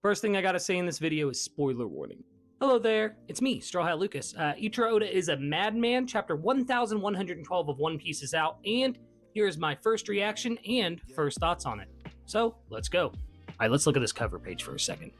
First thing I gotta say in this video is spoiler warning. Hello there, it's me, StrawHatLucas. Ichiro Oda is a madman. Chapter 1112 of One Piece is out, and here's my first reaction and first thoughts on it. So, let's go. Alright, let's look at this cover page for a second.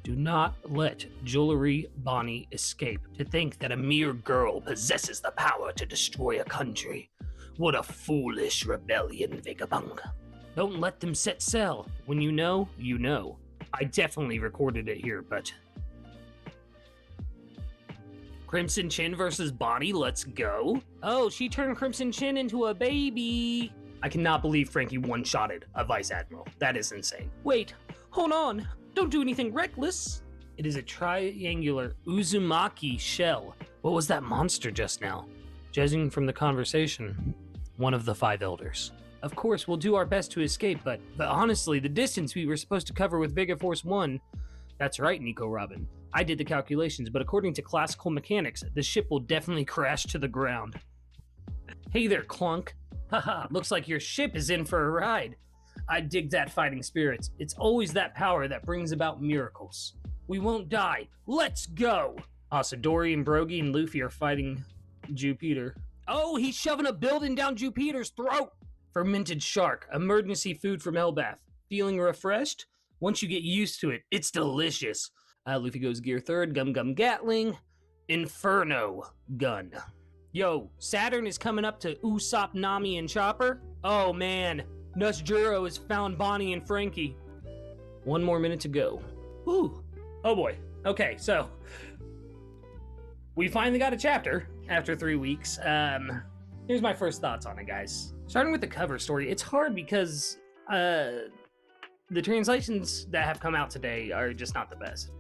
Do not let Jewelry Bonnie escape. To think that a mere girl possesses the power to destroy a country. What a foolish rebellion, Vegapunk. Don't let them set sail. When you know, you know. I definitely recorded it here, but... Crimson Chin versus Bonnie, let's go. Oh, she turned Crimson Chin into a baby. I cannot believe Frankie one-shotted a Vice Admiral. That is insane. Wait, hold on. Don't do anything reckless. It is a triangular Uzumaki shell. What was that monster just now? Judging from the conversation, one of the 5 elders. Of course, we'll do our best to escape, but honestly, the distance we were supposed to cover with Vega Force 1... That's right, Nico Robin. I did the calculations, but according to classical mechanics, the ship will definitely crash to the ground. Hey there, Clunk. Haha, looks like your ship is in for a ride. I dig that fighting spirits. It's always that power that brings about miracles. We won't die. Let's go! So Dory and Brogy and Luffy are fighting Jupiter. Oh, he's shoving a building down Jupiter's throat! Fermented shark, emergency food from Elbath. Feeling refreshed? Once you get used to it, it's delicious. Luffy goes gear 3rd, Gum Gum Gatling, Inferno gun. Yo, Saturn is coming up to Usopp, Nami, and Chopper. Oh man, Nusjuro has found Bonnie and Frankie. 1 more minute to go. Whew. Oh boy. Okay, so we finally got a chapter after 3 weeks. Here's my first thoughts on it, guys. Starting with the cover story, it's hard because the translations that have come out today are just not the best.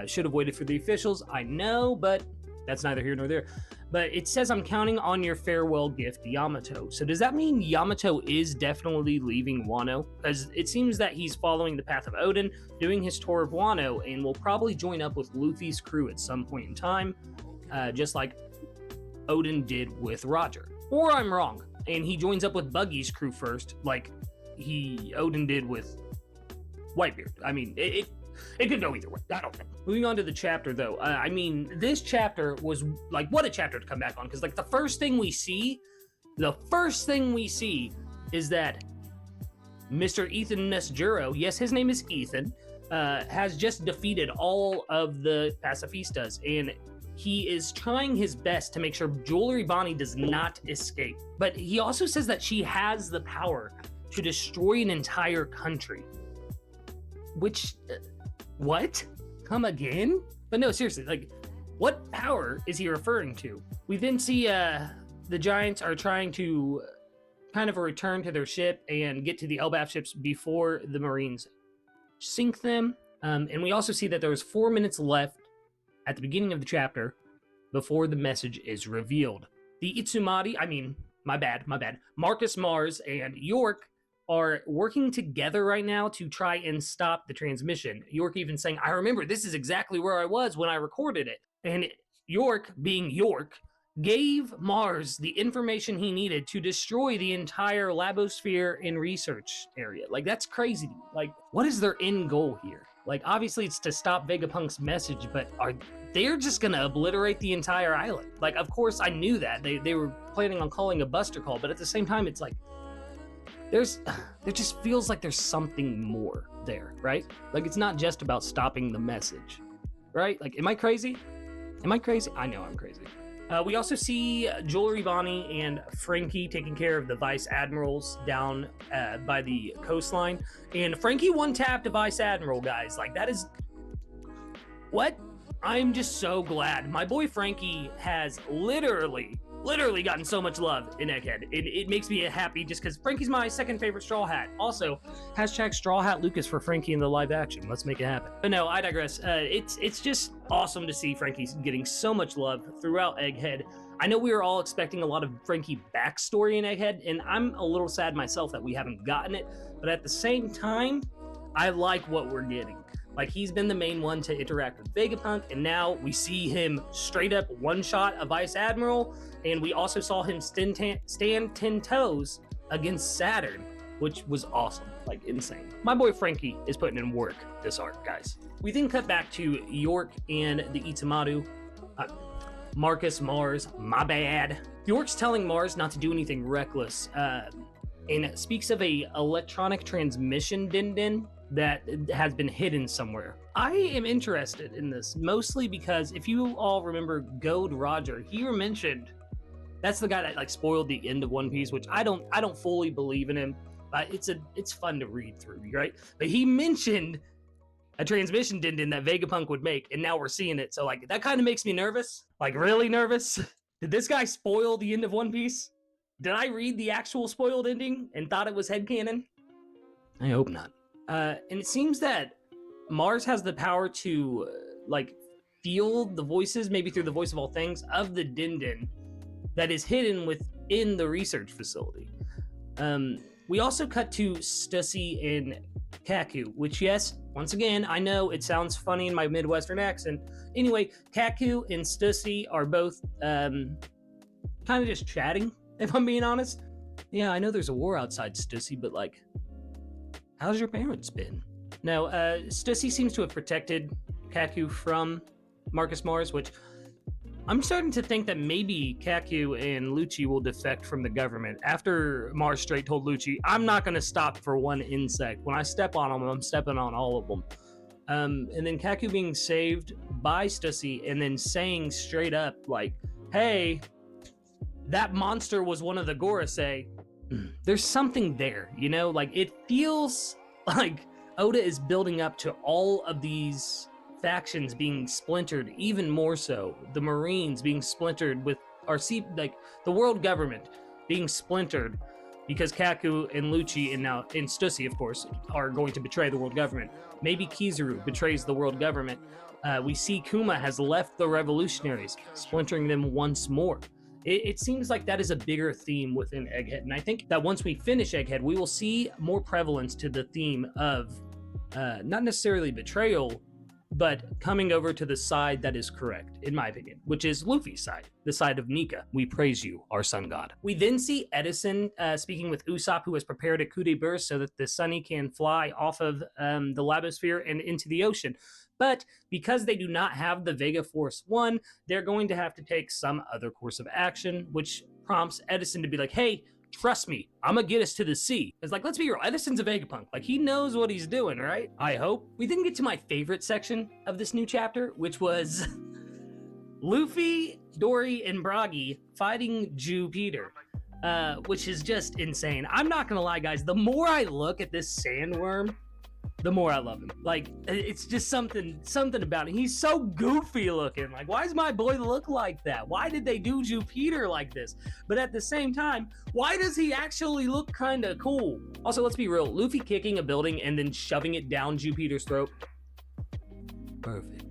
Should have waited for the officials, I know, but that's neither here nor there. But it says, I'm counting on your farewell gift, Yamato. So does that mean Yamato is definitely leaving Wano? Because it seems that he's following the path of Odin, doing his tour of Wano, and will probably join up with Luffy's crew at some point in time, just like Odin did with Roger. Or I'm wrong, and he joins up with Buggy's crew first, like Odin did with Whitebeard. I mean, it could go either way. I don't know. Moving on to the chapter, though. I mean, this chapter was, like, what a chapter to come back on. Because, like, the first thing we see is that Mr. Ethan Nusjuro, yes, his name is Ethan, has just defeated all of the pacifistas. And he is trying his best to make sure Jewelry Bonnie does not escape. But he also says that she has the power to destroy an entire country. Which, what? Come again? But no, seriously, like, what power is he referring to? We then see the Giants are trying to kind of return to their ship and get to the Elbaf ships before the Marines sink them. And we also see that there's 4 minutes left at the beginning of the chapter before the message is revealed. The Itsumari, my bad, Marcus Mars and York are working together right now to try and stop the transmission. York even saying, I remember this is exactly where I was when I recorded it. And York, being York, gave Mars the information he needed to destroy the entire labosphere and research area. Like, that's crazy. Like, what is their end goal here? Like, obviously it's to stop Vegapunk's message, but they're just gonna obliterate the entire island. Like, of course I knew that. They were planning on calling a buster call, but at the same time, it's like, there just feels like there's something more there, right? Like, it's not just about stopping the message, right? Like, am I crazy? I know I'm crazy. We also see Jewelry Bonnie and Frankie taking care of the Vice Admirals down by the coastline. And Frankie one-tapped a Vice Admiral, guys. Like, that is... What? I'm just so glad. My boy Frankie has literally gotten so much love in Egghead. It makes me happy just because Frankie's my second favorite Straw Hat. Also, hashtag StrawHatLucas for Frankie in the live action. Let's make it happen. But no, I digress. It's just awesome to see Frankie getting so much love throughout Egghead. I know we were all expecting a lot of Frankie backstory in Egghead, and I'm a little sad myself that we haven't gotten it. But at the same time, I like what we're getting. Like, he's been the main one to interact with Vegapunk, and now we see him straight up one-shot a Vice Admiral, and we also saw him stand 10 toes against Saturn. which was awesome, like insane. My boy Frankie is putting in work this arc, guys. We then cut back to York and the Itamaru. Marcus Mars, my bad. York's telling Mars not to do anything reckless, and speaks of a electronic transmission din that has been hidden somewhere. I am interested in this, mostly because if you all remember Gold Roger, he mentioned that's the guy that like spoiled the end of One Piece, which I don't fully believe in him, but it's fun to read through, right? But he mentioned a transmission din that Vegapunk would make, and now we're seeing it. So like that kind of makes me nervous, like really nervous. Did this guy spoil the end of One Piece? Did I read the actual spoiled ending and thought it was headcanon? I hope not. And it seems that Mars has the power to like feel the voices, maybe through the voice of all things, of the din that is hidden within the research facility. We also cut to Stussy and Kaku, which, yes, once again, I know it sounds funny in my Midwestern accent. Anyway, Kaku and Stussy are both kind of just chatting, if I'm being honest. Yeah, I know there's a war outside, Stussy, but like, how's your parents been? Now, Stussy seems to have protected Kaku from Marcus Mars, which I'm starting to think that maybe Kaku and Lucci will defect from the government. After Mars straight told Lucci, I'm not going to stop for one insect. When I step on them, I'm stepping on all of them. And then Kaku being saved by Stussy and then saying straight up, like, hey, that monster was one of the Gorosei. There's something there, you know? Like, it feels like Oda is building up to all of these factions being splintered, even more so. The Marines being splintered with the world government being splintered because Kaku and Lucci and Stussy, of course, are going to betray the world government. Maybe Kizaru betrays the world government. We see Kuma has left the revolutionaries, splintering them once more. It seems like that is a bigger theme within Egghead, and I think that once we finish Egghead, we will see more prevalence to the theme of not necessarily betrayal, but coming over to the side that is correct, in my opinion, which is Luffy's side, the side of Nika. We praise you, our sun god. We then see Edison speaking with Usopp, who has prepared a coup de burst so that the Sunny can fly off of the Labosphere and into the ocean. But because they do not have the Vega Force 1, they're going to have to take some other course of action, which prompts Edison to be like, hey, trust me, I'm gonna get us to the sea. It's like, let's be real, Edison's a Vegapunk. Like, he knows what he's doing, right? I hope. We then get to my favorite section of this new chapter, which was Luffy, Dory, and Bragi fighting Jupiter, which is just insane. I'm not gonna lie, guys, the more I look at this sandworm, the more I love him. Like, it's just something about him. He's so goofy looking. Like, why does my boy look like that? Why did they do Jupiter like this? But at the same time, why does he actually look kind of cool? Also, let's be real. Luffy kicking a building and then shoving it down Jupiter's throat. Perfect.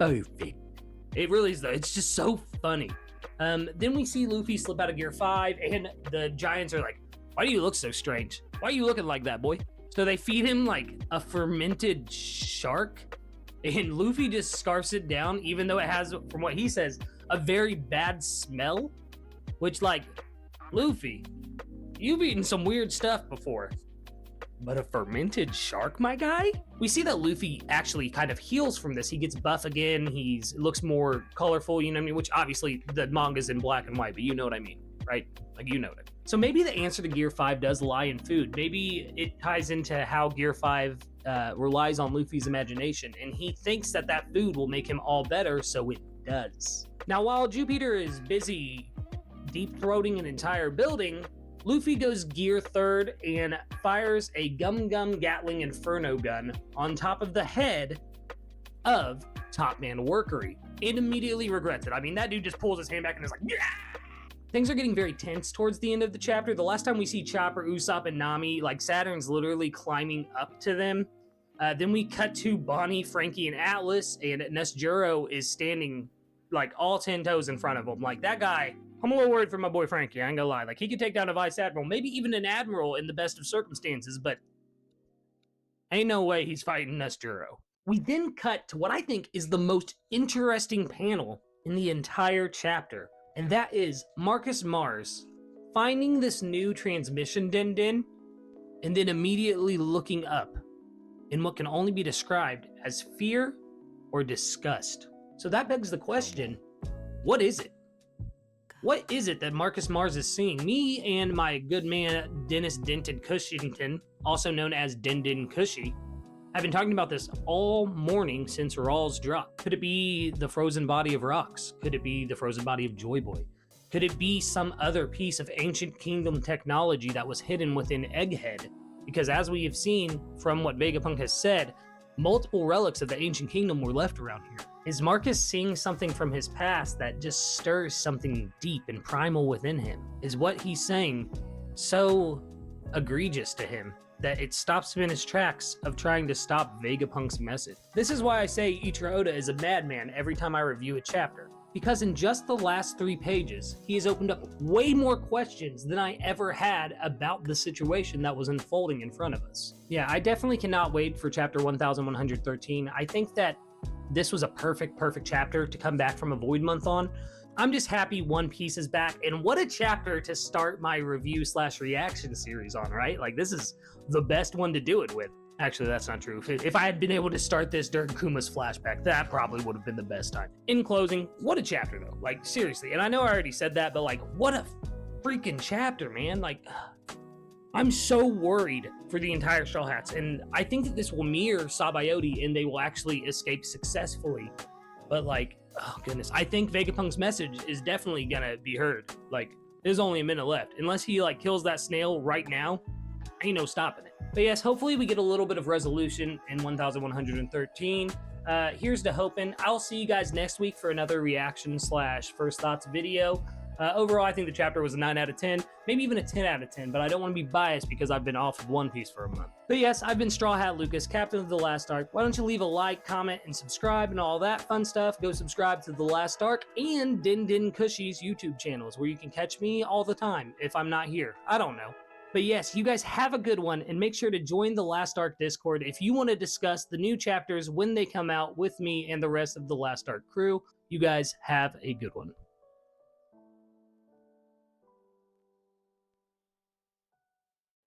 It really is, though. It's just so funny. Then we see Luffy slip out of Gear 5, and the Giants are like, why do you look so strange? Why are you looking like that, boy? So they feed him like a fermented shark, and Luffy just scarfs it down, even though it has, from what he says, a very bad smell. Which, like, Luffy, you've eaten some weird stuff before. But a fermented shark, my guy? We see that Luffy actually kind of heals from this. He gets buff again. He looks more colorful, you know what I mean? Which, obviously, the manga's in black and white, but you know what I mean, right? Like, you know what I mean. So maybe the answer to Gear 5 does lie in food. Maybe it ties into how Gear 5 relies on Luffy's imagination, and he thinks that that food will make him all better, so it does. Now, while Jupiter is busy deep-throating an entire building, Luffy goes Gear 3rd and fires a Gum Gum Gatling Inferno gun on top of the head of Top Man Workery. It immediately regrets it. I mean, that dude just pulls his hand back and is like, yeah! Things are getting very tense towards the end of the chapter. The last time we see Chopper, Usopp, and Nami, like, Saturn's literally climbing up to them. Then we cut to Bonnie, Frankie, and Atlas, and Nesjuro is standing, like, all 10 toes in front of him. Like, that guy, I'm a little worried for my boy Frankie, I ain't gonna lie. Like, he could take down a Vice Admiral, maybe even an Admiral in the best of circumstances, but ain't no way he's fighting Nesjuro. We then cut to what I think is the most interesting panel in the entire chapter. And that is Marcus Mars finding this new transmission din and then immediately looking up in what can only be described as fear or disgust. So that begs the question, what is it? What is it that Marcus Mars is seeing? Me and my good man Dennis Denton Cushington, also known as Den Kushi, have been talking about this all morning since Raw's drop. Could it be the frozen body of Rocks? Could it be the frozen body of Joy Boy? Could it be some other piece of Ancient Kingdom technology that was hidden within Egghead? Because as we have seen from what Vegapunk has said, multiple relics of the Ancient Kingdom were left around here. Is Marcus seeing something from his past that just stirs something deep and primal within him? Is what he's saying so egregious to him that it stops him in his tracks of trying to stop Vegapunk's message? This is why I say Ichiro Oda is a madman every time I review a chapter. Because in just the last 3 pages, he has opened up way more questions than I ever had about the situation that was unfolding in front of us. Yeah, I definitely cannot wait for chapter 1113. I think that this was a perfect chapter to come back from a void month on. I'm just happy One Piece is back, and what a chapter to start my review/reaction series on, right? Like, this is the best one to do it with. Actually, that's not true. If I had been able to start this during Kuma's flashback, that probably would have been the best time. In closing, what a chapter though. Like, seriously, and I know I already said that, but like, what a freaking chapter, man. Like, I'm so worried for the entire Straw Hats, and I think that this will mirror Sabaody and they will actually escape successfully. But like, oh goodness, I think Vegapunk's message is definitely gonna be heard. Like, there's only a minute left. Unless he like kills that snail right now, ain't no stopping it. But yes, hopefully we get a little bit of resolution in 1113. Here's to hoping. I'll see you guys next week for another reaction/first thoughts video. Overall, I think the chapter was a 9 out of 10, maybe even a 10 out of 10, but I don't want to be biased because I've been off of One Piece for a month. But yes, I've been StrawHatLucas, captain of The Last Arc. Why don't you leave a like, comment, and subscribe and all that fun stuff. Go subscribe to The Last Arc and Den Kushi's YouTube channels where you can catch me all the time if I'm not here. I don't know. But yes, you guys have a good one, and make sure to join the Last Arc Discord if you want to discuss the new chapters when they come out with me and the rest of the Last Arc crew. You guys have a good one.